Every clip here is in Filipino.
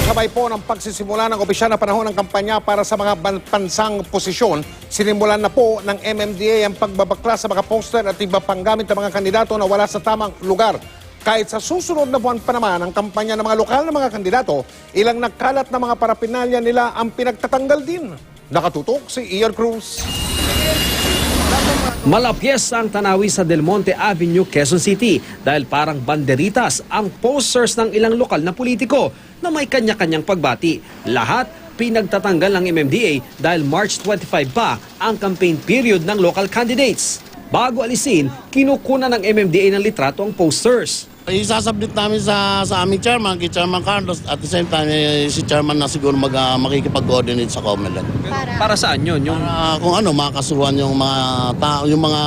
Kasabay po ng pagsisimula ng opisyal na panahon ng kampanya para sa mga pansang posisyon, sinimulan na po ng MMDA ang pagbabakla sa mga poster at iba pang gamit ng mga kandidato na wala sa tamang lugar. Kahit sa susunod na buwan pa naman ang kampanya ng mga lokal na mga kandidato, ilang nagkalat na mga parapinalya nila ang pinagtatanggal din. Nakatutok si Ian Cruz. Malapyes ang tanawi sa Del Monte Avenue, Quezon City dahil parang banderitas ang posters ng ilang lokal na politiko na may kanya-kanyang pagbati. Lahat pinagtatanggal ng MMDA dahil March 25 pa ang campaign period ng local candidates. Bago alisin, kinukunan ng MMDA ng litrato ang posters. Isasubmit namin sa aming chairman, kay Chairman Carlos, at the same time si chairman na siguro makikipag-coordinate sa COMELEC. Para saan yun? Kung ano, makakasuhan yung mga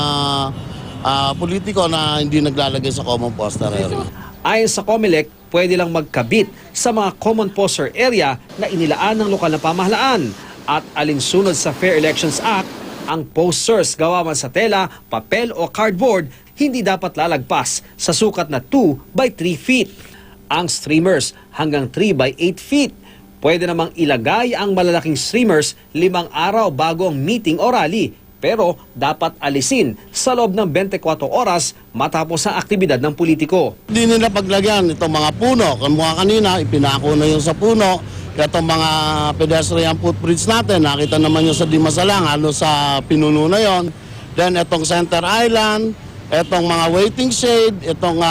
politiko na hindi naglalagay sa common poster area. Ayon sa COMELEC, pwede lang magkabit sa mga common poster area na inilaan ng lokal na pamahalaan. At alinsunod sa Fair Elections Act, ang posters gawa man sa tela, papel o cardboard, hindi dapat lalagpas sa sukat na 2 by 3 feet. Ang streamers hanggang 3 by 8 feet. Pwede namang ilagay ang malalaking streamers 5 araw bago ang meeting o rally. Pero dapat alisin sa loob ng 24 oras matapos ang aktibidad ng politiko. Hindi nila paglagyan itong mga puno. Kung kanina, ipinako na yung sa puno. Itong mga pedestrian footbridge natin, nakita naman yung sa Dimasalang, halos sa pinuno na yon. Then itong Center Island, itong mga waiting shade, itong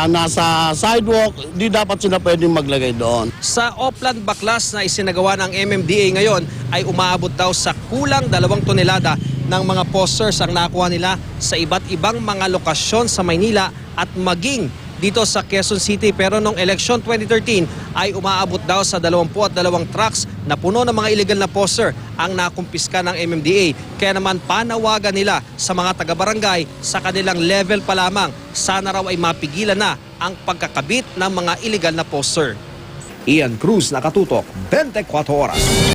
nasa sidewalk, di dapat sila pwedeng maglagay doon. Sa Opland Baklas na isinagawa ng MMDA ngayon ay umaabot daw sa kulang 2 tonelada ng mga posters ang nakuha nila sa iba't ibang mga lokasyon sa Maynila at maging dito sa Quezon City. Pero noong election 2013 ay umaabot daw sa 22 trucks na puno ng mga illegal na poster ang nakumpiska ng MMDA. Kaya naman panawagan nila sa mga taga-barangay sa kanilang level pa lamang, sana raw ay mapigilan na ang pagkakabit ng mga illegal na poster. Ian Cruz, Nakatutok, 24 Oras.